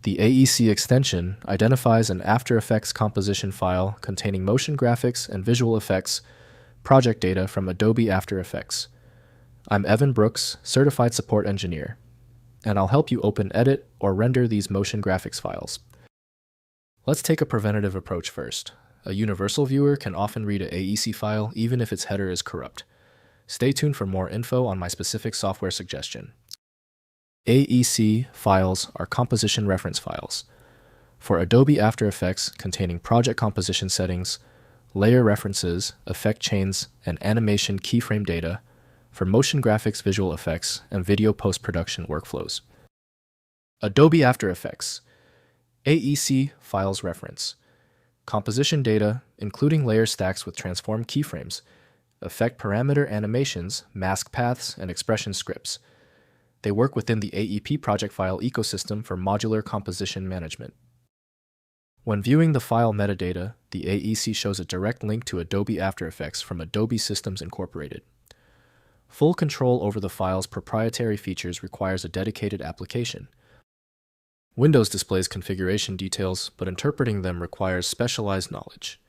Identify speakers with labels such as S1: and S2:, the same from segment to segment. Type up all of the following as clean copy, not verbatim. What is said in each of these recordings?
S1: The AEC extension identifies an After Effects composition file containing motion graphics and visual effects project data from Adobe After Effects. I'm Evan Brooks, Certified Support Engineer, and I'll help you open, edit, or render these motion graphics files. Let's take a preventative approach first. A universal viewer can often read an AEC file even if its header is corrupt. Stay tuned for more info on my specific software suggestion. AEC files are composition reference files. For Adobe After Effects containing project composition settings, layer references, effect chains, and animation keyframe data for motion graphics, visual effects, and video post-production workflows. Adobe After Effects AEC files reference. Composition data, including layer stacks with transform keyframes, effect parameter animations, mask paths, and expression scripts. They work within the AEP project file ecosystem for modular composition management. When viewing the file metadata, the AEC shows a direct link to Adobe After Effects from Adobe Systems Incorporated. Full control over the file's proprietary features requires a dedicated application. Windows displays configuration details, but interpreting them requires specialized knowledge.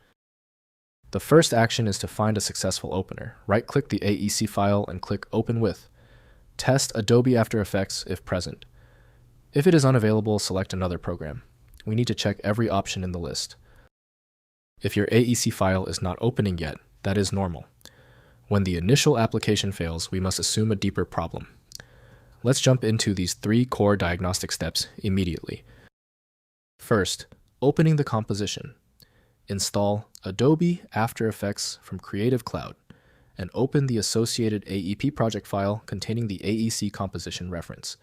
S1: The first action is to find a successful opener. Right-click the AEC file and click Open With. Test Adobe After Effects if present. If it is unavailable, select another program. We need to check every option in the list. If your AEC file is not opening yet, that is normal. When the initial application fails, we must assume a deeper problem. Let's jump into these 3 core diagnostic steps immediately. First, opening the composition. Install Adobe After Effects from Creative Cloud and open the associated AEP project file containing the AEC composition reference.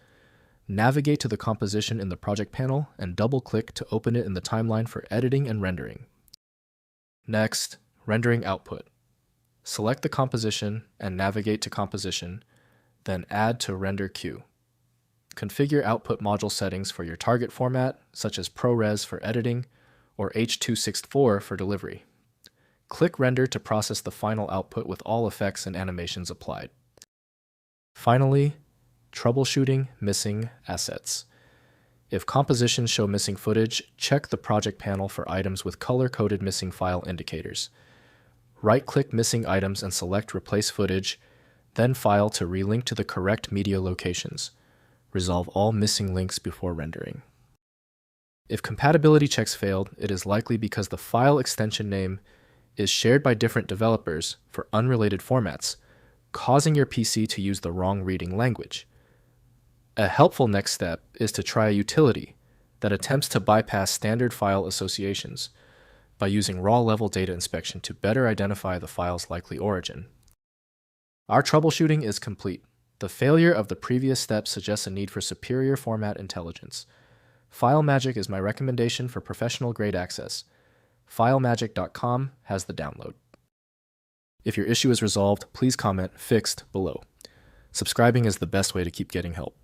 S1: Navigate to the composition in the project panel and double-click to open it in the timeline for editing and rendering. Next, rendering output. Select the composition and navigate to composition, then add to render queue. Configure output module settings for your target format, such as ProRes for editing or H.264 for delivery. Click Render to process the final output with all effects and animations applied. Finally, troubleshooting missing assets. If compositions show missing footage, check the project panel for items with color-coded missing file indicators. Right-click missing items and select Replace Footage, then File to relink to the correct media locations. Resolve all missing links before rendering. If compatibility checks failed, it is likely because the file extension name is shared by different developers for unrelated formats, causing your PC to use the wrong reading language. A helpful next step is to try a utility that attempts to bypass standard file associations by using raw-level data inspection to better identify the file's likely origin. Our troubleshooting is complete. The failure of the previous step suggests a need for superior format intelligence. FileMagick is my recommendation for professional-grade access. FileMagick.com has the download. If your issue is resolved, please comment "Fixed" below. Subscribing is the best way to keep getting help.